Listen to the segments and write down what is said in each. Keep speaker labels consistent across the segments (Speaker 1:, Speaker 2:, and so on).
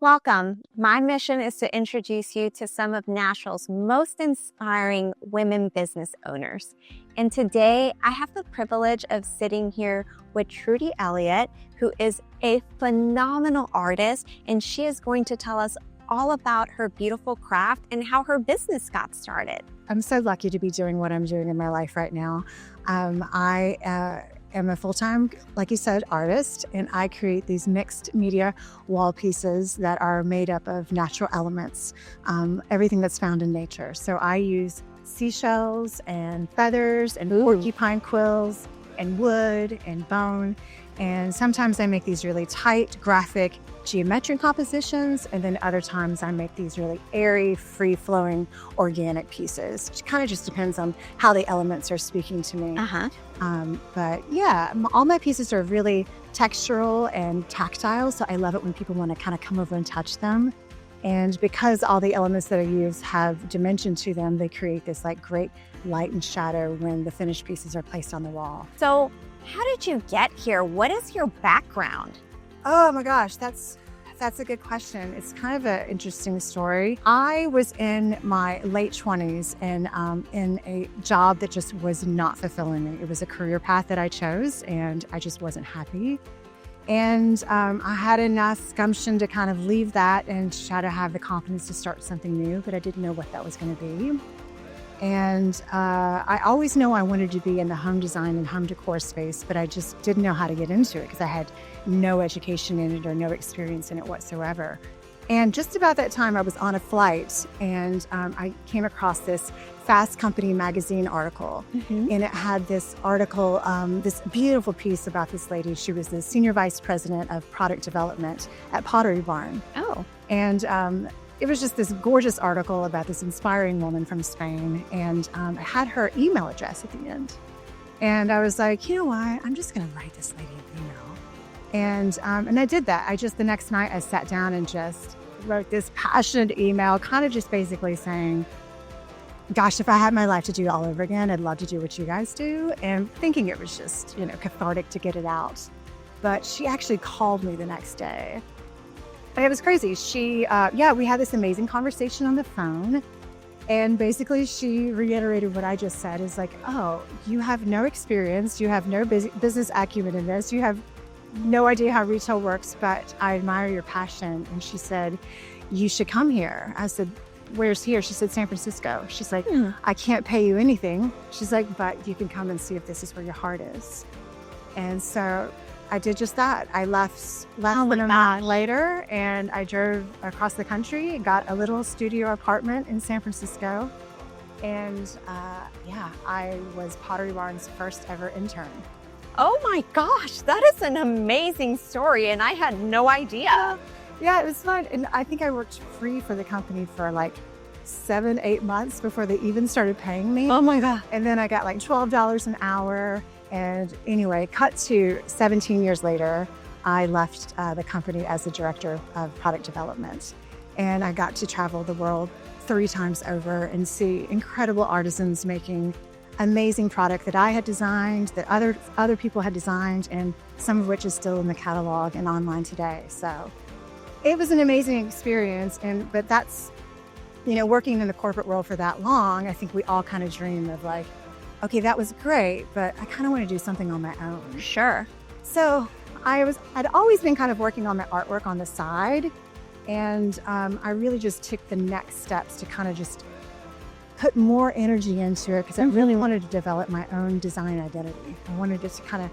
Speaker 1: Welcome. My mission is to introduce you to some of Nashville's most inspiring women business owners. And today I have the privilege of sitting here with Trudy Elliott, who is a phenomenal artist, and she is going to tell us all about her beautiful craft and how her business got started.
Speaker 2: I'm so lucky to be doing what I'm doing in my life right now. I am a full-time, like you said, artist, and I create these mixed media wall pieces that are made up of natural elements, everything that's found in nature. So I use seashells and feathers and porcupine quills and wood and bone. And sometimes I make these really tight, graphic, geometric compositions, and then other times I make these really airy, free-flowing, organic pieces. It kind of just depends on how the elements are speaking to me. But yeah, all my pieces are really textural and tactile, so I love it when people want to kind of come over and touch them. And because all the elements that I use have dimension to them, they create this like great light and shadow when the finished pieces are placed on the wall.
Speaker 1: So how did you get here? What is your background?
Speaker 2: Oh my gosh, that's a good question. It's kind of an interesting story. I was in my late 20s and in a job that just was not fulfilling me. It was a career path that I chose and I just wasn't happy. And I had enough gumption to kind of leave that and try to have the confidence to start something new, but I didn't know what that was going to be. And I always know I wanted to be in the home design and home decor space, but I just didn't know how to get into it because I had no education in it or no experience in it whatsoever. And just about that time, I was on a flight and I came across this Fast Company magazine article. And it had this article, this beautiful piece about this lady. She was the senior vice president of product development at Pottery Barn.
Speaker 1: Oh.
Speaker 2: And it was just this gorgeous article about this inspiring woman from Spain, and I had her email address at the end. And I was like, you know what? I'm just going to write this lady an email. And I did that. The next night I sat down and just wrote this passionate email, kind of just basically saying, gosh, if I had my life to do all over again, I'd love to do what you guys do. And thinking it was just, cathartic to get it out. But she actually called me the next day. And it was crazy. We had this amazing conversation on the phone. And basically she reiterated what I just said is like, oh, you have no experience. You have no business acumen in this. You have no idea how retail works, but I admire your passion. And she said, you should come here. I said, where's here? She said, San Francisco. She's like, I can't pay you anything. She's like, but you can come and see if this is where your heart is. And so I did just that. I left a month later and I drove across the country, got a little studio apartment in San Francisco. And I was Pottery Barn's first ever intern.
Speaker 1: Oh my gosh, that is an amazing story, and I had no idea.
Speaker 2: Yeah, it was fun. And I think I worked free for the company for like 7-8 months before they even started paying me.
Speaker 1: Oh my God.
Speaker 2: And then I got like $12 an hour. And anyway, cut to 17 years later, I left the company as the director of product development. And I got to travel the world 3 times over and see incredible artisans making amazing product that I had designed, that other people had designed, and some of which is still in the catalog and online today. So it was an amazing experience. But that's, working in the corporate world for that long, I think we all kind of dream of like, okay, that was great, but I kind of want to do something on my own.
Speaker 1: Sure.
Speaker 2: So I'd always been kind of working on my artwork on the side. And I really just took the next steps to kind of just put more energy into it because I really wanted to develop my own design identity. I wanted just to kind of,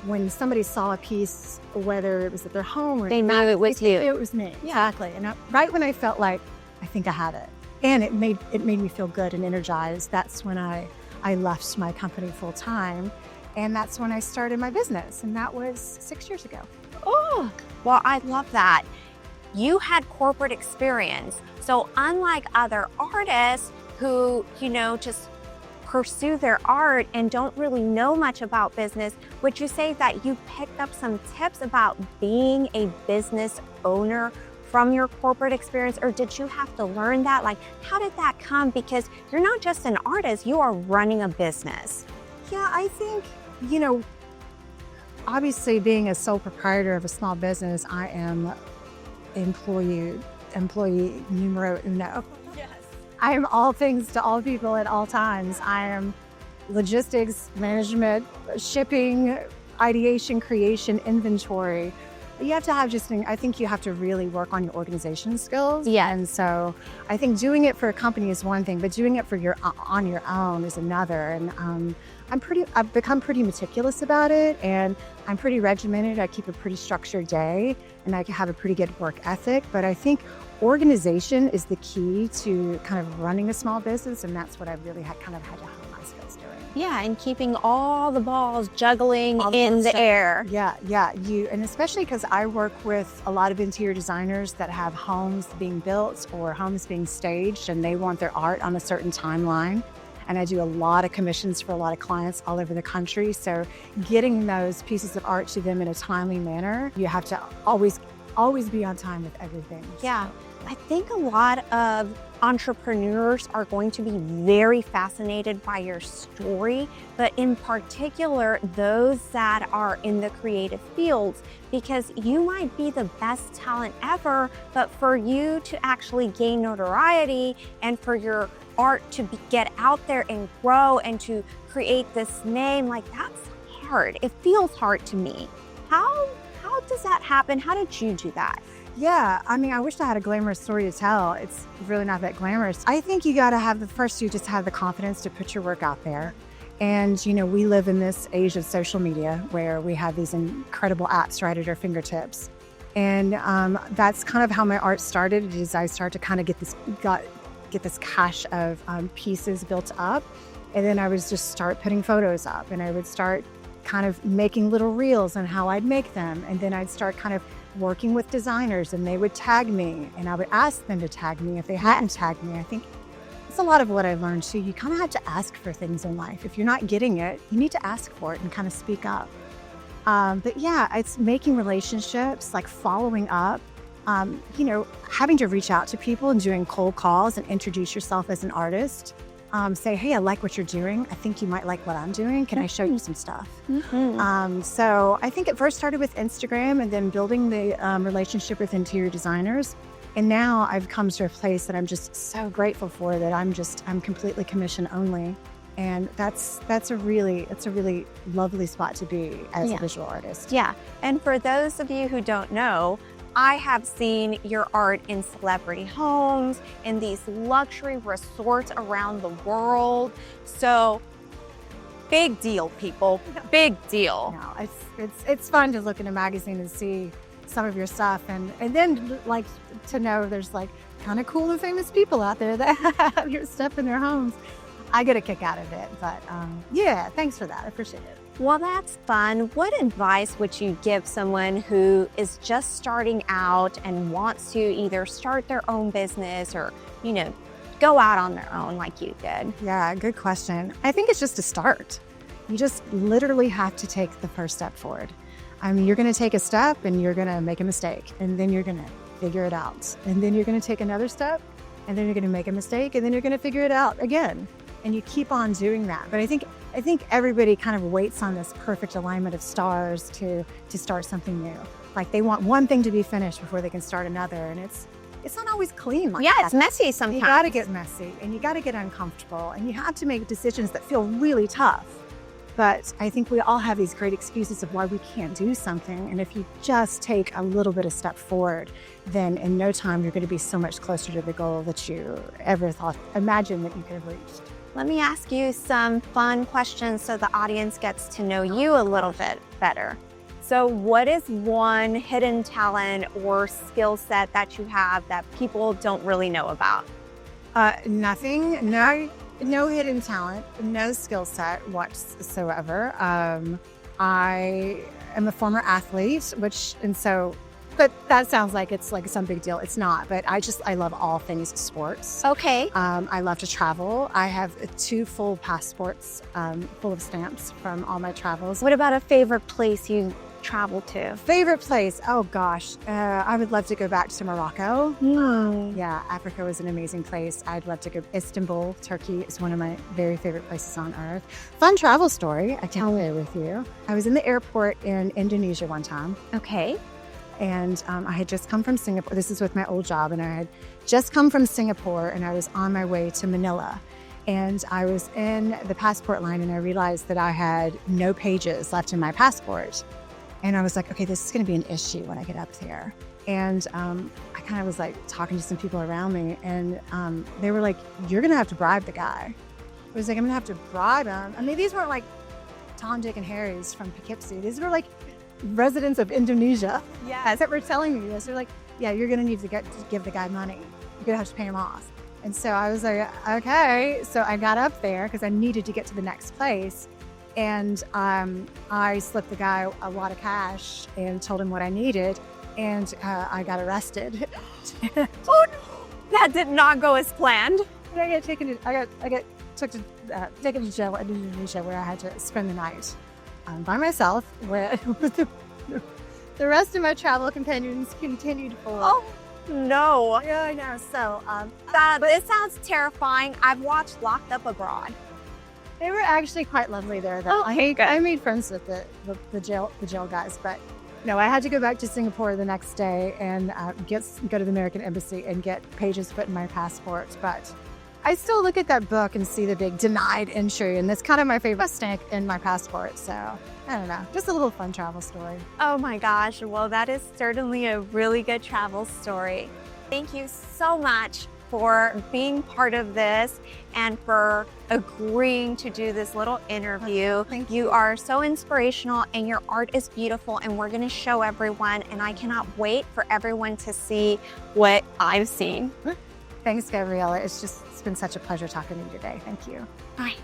Speaker 2: when somebody saw a piece, whether it was at their home or
Speaker 1: they knew it was you.
Speaker 2: It was me. Yeah, exactly. And right when I felt like I think I had it, and it made me feel good and energized, that's when I left my company full time, and that's when I started my business, and that was 6 years ago.
Speaker 1: Oh, well, I love that. You had corporate experience, so unlike other artists who, just pursue their art and don't really know much about business, would you say that you picked up some tips about being a business owner from your corporate experience, or did you have to learn that? Like, how did that come? Because you're not just an artist, you are running a business.
Speaker 2: Yeah, I think, obviously being a sole proprietor of a small business, I am employee numero uno. Yes. I am all things to all people at all times. I am logistics, management, shipping, ideation, creation, inventory. You have to have I think you have to really work on your organization skills.
Speaker 1: Yeah.
Speaker 2: And so I think doing it for a company is one thing, but doing it on your own is another. And I've become pretty meticulous about it, and I'm pretty regimented. I keep a pretty structured day, and I have a pretty good work ethic. But I think organization is the key to kind of running a small business, and that's what I really had to hone my skills doing.
Speaker 1: Yeah, and keeping all the balls juggling in the air.
Speaker 2: Yeah, and especially because I work with a lot of interior designers that have homes being built or homes being staged, and they want their art on a certain timeline. And I do a lot of commissions for a lot of clients all over the country. So getting those pieces of art to them in a timely manner, you have to always be on time with everything.
Speaker 1: Yeah. I think a lot of entrepreneurs are going to be very fascinated by your story, but in particular, those that are in the creative fields, because you might be the best talent ever, but for you to actually gain notoriety and for your art to get out there and grow and to create this name, like that's hard. It feels hard to me. How does that happen? How did you do that?
Speaker 2: Yeah, I mean, I wish I had a glamorous story to tell. It's really not that glamorous. I think you got to have you just have the confidence to put your work out there. And, we live in this age of social media where we have these incredible apps right at our fingertips. And that's kind of how my art started. Is I started to kind of get this cache of pieces built up. And then I would just start putting photos up, and I would start kind of making little reels on how I'd make them. And then I'd start kind of working with designers, and they would tag me, and I would ask them to tag me if they hadn't tagged me. I think it's a lot of what I learned too. You kind of have to ask for things in life. If you're not getting it, you need to ask for it and kind of speak up. But yeah, it's making relationships, like following up, having to reach out to people and doing cold calls and introduce yourself as an artist. Say, hey, I like what you're doing. I think you might like what I'm doing. Can I show you some stuff? Mm-hmm. So I think it first started with Instagram, and then building the relationship with interior designers. And now I've come to a place that I'm just so grateful for, that I'm completely commission only. And it's a really lovely spot to be as a visual artist.
Speaker 1: Yeah. And for those of you who don't know, I have seen your art in celebrity homes, in these luxury resorts around the world. So big deal, people, big deal.
Speaker 2: No, it's fun to look in a magazine and see some of your stuff, and then like to know there's like kind of cool and famous people out there that have your stuff in their homes. I get a kick out of it, but yeah, thanks for that. I appreciate it.
Speaker 1: Well, that's fun. What advice would you give someone who is just starting out and wants to either start their own business or, go out on their own like you did?
Speaker 2: Yeah, good question. I think it's just a start. You just literally have to take the first step forward. I mean, you're going to take a step and you're going to make a mistake, and then you're going to figure it out. And then you're going to take another step, and then you're going to make a mistake, and then you're going to figure it out again. And you keep on doing that. But I think everybody kind of waits on this perfect alignment of stars to start something new. Like they want one thing to be finished before they can start another, and it's not always clean like that.
Speaker 1: It's messy sometimes.
Speaker 2: You got to get messy, and you got to get uncomfortable, and you have to make decisions that feel really tough. But I think we all have these great excuses of why we can't do something. And if you just take a little bit of step forward, then in no time you're going to be so much closer to the goal that you ever imagined that you could have reached.
Speaker 1: Let me ask you some fun questions so the audience gets to know you a little bit better. So what is one hidden talent or skill set that you have that people don't really know about?
Speaker 2: Nothing. No hidden talent, no skill set whatsoever. I am a former athlete, but that sounds like it's like some big deal. It's not, but I love all things sports.
Speaker 1: Okay.
Speaker 2: I love to travel. I have 2 full passports full of stamps from all my travels.
Speaker 1: What about a favorite place you travel to?
Speaker 2: Favorite place? Oh gosh, I would love to go back to Morocco. Yeah, Africa was an amazing place. I'd love to go. Istanbul, Turkey is one of my very favorite places on earth. Fun travel story I can share with you. I was in the airport in Indonesia one time.
Speaker 1: Okay.
Speaker 2: And I had just come from Singapore. This is with my old job. And I had just come from Singapore and I was on my way to Manila. And I was in the passport line and I realized that I had no pages left in my passport. And I was like, okay, this is going to be an issue when I get up there. And I kind of was like talking to some people around me and they were like, you're going to have to bribe the guy. I was like, I'm going to have to bribe him. I mean, these weren't like Tom, Dick, and Harry's from Poughkeepsie. These were like residents of Indonesia.
Speaker 1: Yes.
Speaker 2: That were telling me this. They're like, yeah, you're going to need to give the guy money. You're going to have to pay him off. And so I was like, okay. So I got up there because I needed to get to the next place. And I slipped the guy a lot of cash and told him what I needed. And I got arrested.
Speaker 1: Oh no, that did not go as planned.
Speaker 2: And I got taken to jail in Indonesia, where I had to spend the night by myself, with the rest of my travel companions continued for.
Speaker 1: Oh no.
Speaker 2: Yeah, I know. So
Speaker 1: This sounds terrifying. I've watched Locked Up Abroad.
Speaker 2: they were actually quite lovely there. Though.
Speaker 1: Oh, good.
Speaker 2: I made friends with the jail guys, but. No, I had to go back to Singapore the next day and go to the American Embassy and get pages put in my passport. But I still look at that book and see the big denied entry, and that's kind of my favorite stamp in my passport. So I don't know, just a little fun travel story.
Speaker 1: Oh my gosh, well, that is certainly a really good travel story. Thank you so much for being part of this and for agreeing to do this little interview.
Speaker 2: Thank
Speaker 1: you. You are so inspirational and your art is beautiful and we're gonna show everyone, and I cannot wait for everyone to see what I've seen.
Speaker 2: Thanks, Gabriela. It's been such a pleasure talking to you today. Thank you.
Speaker 1: Bye.